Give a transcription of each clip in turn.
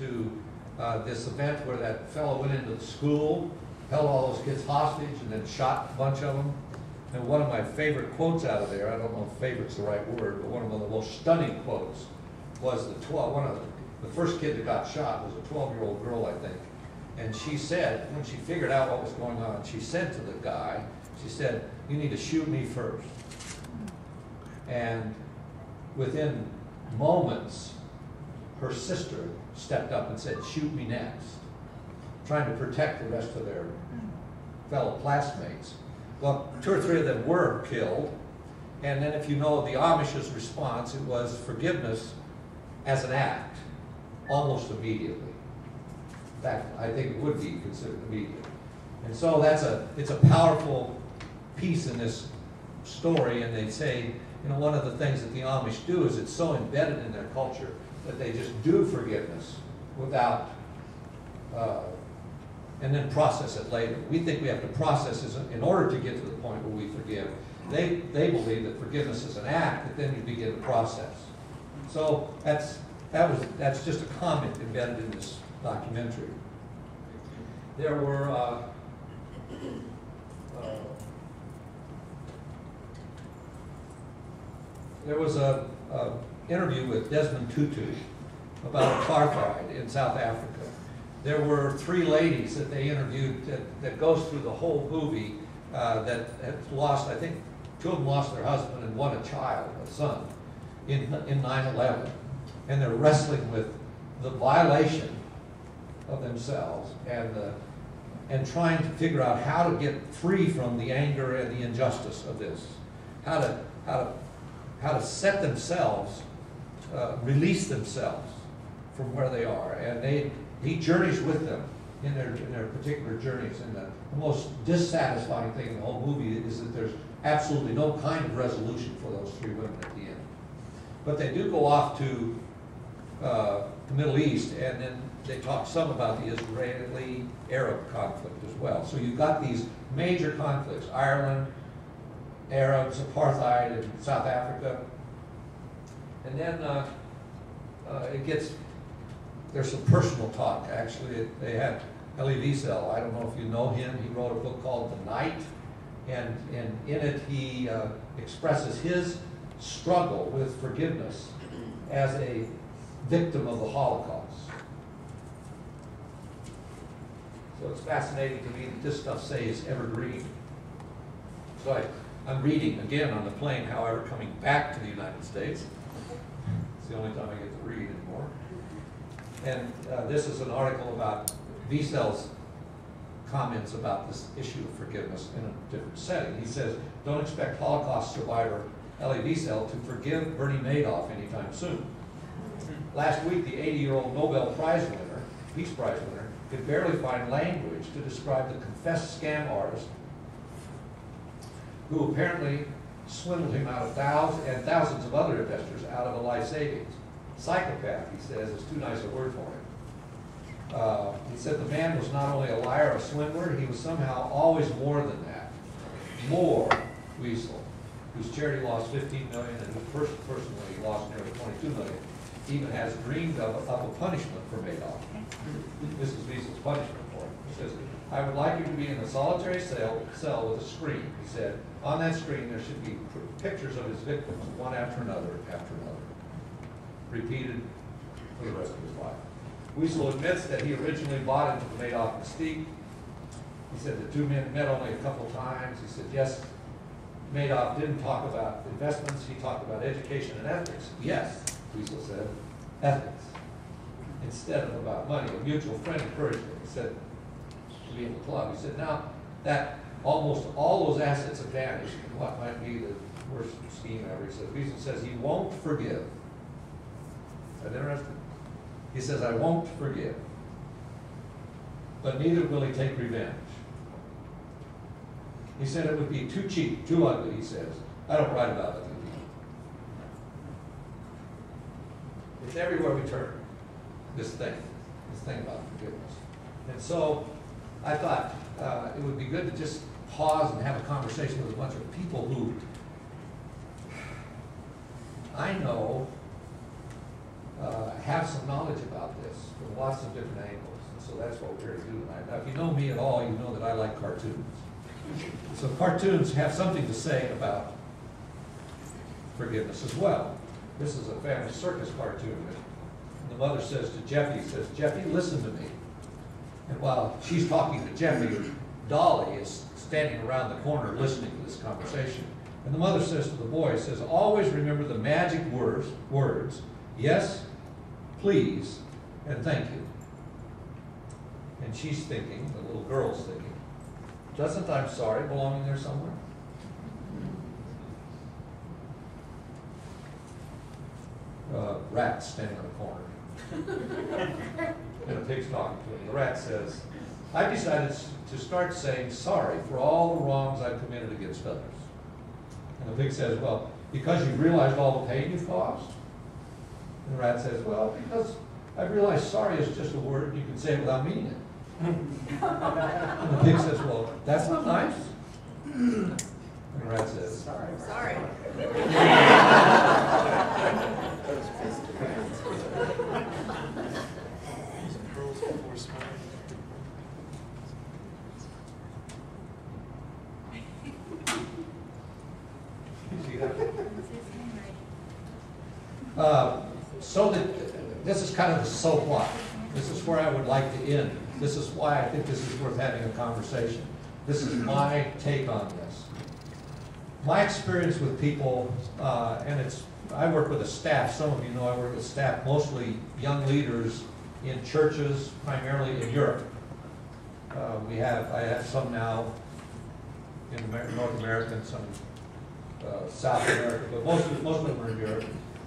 to this event where that fellow went into the school, held all those kids hostage, and then shot a bunch of them. And one of my favorite quotes out of there, I don't know if favorite's the right word, but one of the most stunning quotes was the first kid that got shot was a 12-year-old girl, I think. And she said, when she figured out what was going on, she said to the guy, she said, "You need to shoot me first." And within moments, her sister stepped up and said, "Shoot me next," trying to protect the rest of their fellow classmates. Well, 2 or 3 of them were killed, and then if you know the Amish's response, it was forgiveness as an act, almost immediately. In fact, I think it would be considered immediate. And so it's a powerful piece in this story, and they say, you know, one of the things that the Amish do is it's so embedded in their culture that they just do forgiveness without, and then process it later. We think we have to process it in order to get to the point where we forgive. They believe that forgiveness is an act that then you begin to process. So that's just a comment embedded in this documentary. There were there was a interview with Desmond Tutu about apartheid in South Africa. There were 3 ladies that they interviewed that goes through the whole movie that had lost, I think 2 of them lost their husband and 1 a child, a son, in 9/11. And they're wrestling with the violation of themselves and trying to figure out how to get free from the anger and the injustice of this, how to set themselves, release themselves from where they are. And he journeys with them in their particular journeys. And the most dissatisfying thing in the whole movie is that there's absolutely no kind of resolution for those 3 women at the end. But they do go off to the Middle East, and then they talk some about the Israeli-Arab conflict as well. So you've got these major conflicts: Ireland, Arabs, apartheid in South Africa. And then there's some personal talk. Actually, they had Elie Wiesel. I don't know if you know him. He wrote a book called The Night, and in it he expresses his struggle with forgiveness as a victim of the Holocaust. So it's fascinating to me that this stuff, say, is evergreen. So I'm reading again on the plane, however, coming back to the United States. It's the only time I get to read anymore. And this is an article about Wiesel's comments about this issue of forgiveness in a different setting. He says, "Don't expect Holocaust survivor Elie Wiesel to forgive Bernie Madoff anytime soon. Last week, the 80-year-old Nobel Prize winner, Peace Prize winner, could barely find language to describe the confessed scam artist who apparently swindled him out of thousands of other investors out of a life savings. Psychopath," he says, is too nice a word for him. He said the man was not only a liar, a swindler, he was somehow always more than that. More, Wiesel, whose charity lost $15 million and who personally lost nearly $22 million, even has dreamed of a punishment for Madoff. This is Wiesel's punishment for him. He says, "I would like you to be in a solitary cell with a screen." He said, "On that screen there should be pictures of his victims, one after another, repeated for the rest of his life." Wiesel admits that he originally bought into the Madoff mystique. He said the 2 men met only a couple times. He said, yes, Madoff didn't talk about investments, he talked about education and ethics. Yes, Wiesel said, ethics, instead of about money. A mutual friend encouraged him, he said, to be in the club. He said, now that almost all those assets have vanished in what might be the worst scheme ever, he said, Wiesel says he won't forgive. Is that interesting? He says, I won't forgive, but neither will he take revenge. He said it would be too cheap, too ugly, he says. I don't write about it. It's everywhere we turn, this thing about forgiveness. And so I thought it would be good to just pause and have a conversation with a bunch of people who I know have some knowledge about this from lots of different angles. And so that's what we're here to do tonight. Now, if you know me at all, you know that I like cartoons. So cartoons have something to say about forgiveness as well. This is a family circus cartoon. And the mother says to Jeffy, Jeffy, listen to me. And while she's talking to Jeffy, Dolly is standing around the corner listening to this conversation. And the mother says to the boy, always remember the magic words, yes, please, and thank you. And she's thinking, the little girl's thinking, doesn't I'm sorry belong in there somewhere? Rat standing on the corner. And a pig's talking to him. The rat says, I've decided to start saying sorry for all the wrongs I've committed against others. And the pig says, well, because you've realized all the pain you've caused? And the rat says, well, because I've realized sorry is just a word, you can say it without meaning it. And the pig says, well, that's not nice. And the rat says, sorry. Sorry. So that this is kind of the so what. This is where I would like to end. This is why I think this is worth having a conversation. This is my take on this. My experience with people, I work with a staff. Some of you know I work with staff, mostly young leaders in churches, primarily in Europe. I have some now in North America and some South America, but most of them are in Europe.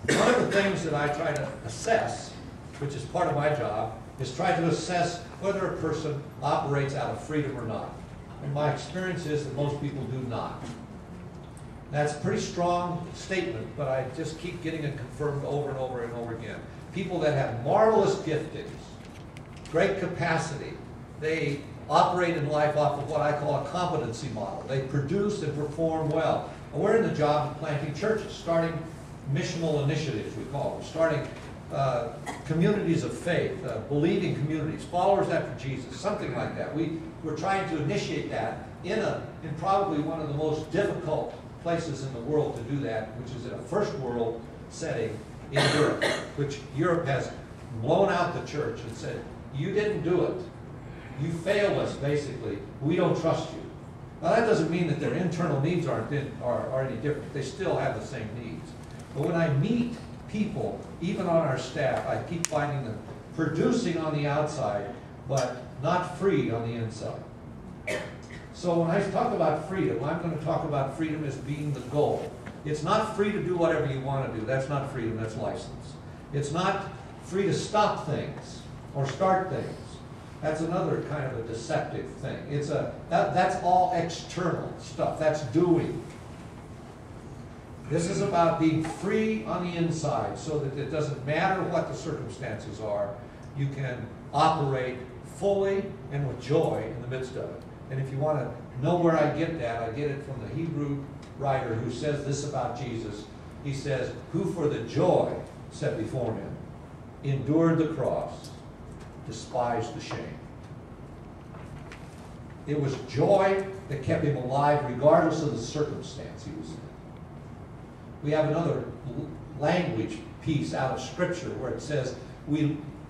One of the things that I try to assess, which is part of my job, is try to assess whether a person operates out of freedom or not. And my experience is that most people do not. That's a pretty strong statement, but I just keep getting it confirmed over and over and over again. People that have marvelous giftings, great capacity, they operate in life off of what I call a competency model. They produce and perform well. And we're in the job of planting churches, starting missional initiatives, we call them, starting communities of faith, believing communities, followers after Jesus, something like that. We're trying to initiate that in probably one of the most difficult places in the world to do that, which is in a first world setting in Europe, which Europe has blown out the church and said, you didn't do it. You failed us, basically. We don't trust you. Now that doesn't mean that their internal needs are any different. They still have the same needs. But when I meet people, even on our staff, I keep finding them producing on the outside, but not free on the inside. So when I talk about freedom, I'm going to talk about freedom as being the goal. It's not free to do whatever you want to do. That's not freedom, that's license. It's not free to stop things or start things. That's another kind of a deceptive thing. That's all external stuff. That's doing. This is about being free on the inside so that it doesn't matter what the circumstances are. You can operate fully and with joy in the midst of it. And if you want to know where I get that, I get it from the Hebrew writer who says this about Jesus. He says, who for the joy set before him endured the cross, despised the shame. It was joy that kept him alive regardless of the circumstance he was in. We have another language piece out of Scripture where it says,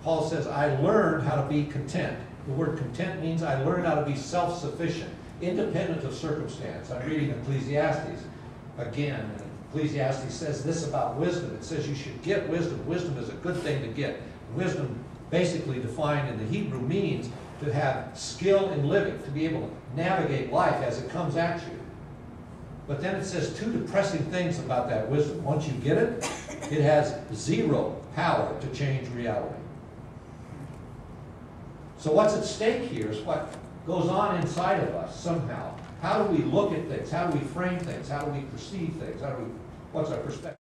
Paul says, I learned how to be content. The word content means I learned how to be self-sufficient, independent of circumstance. I'm reading Ecclesiastes again, and Ecclesiastes says this about wisdom. It says you should get wisdom. Wisdom is a good thing to get. Wisdom, basically defined in the Hebrew, means to have skill in living, to be able to navigate life as it comes at you. But then it says two depressing things about that wisdom. Once you get it, it has zero power to change reality. So what's at stake here is what goes on inside of us somehow. How do we look at things? How do we frame things? How do we perceive things? What's our perspective?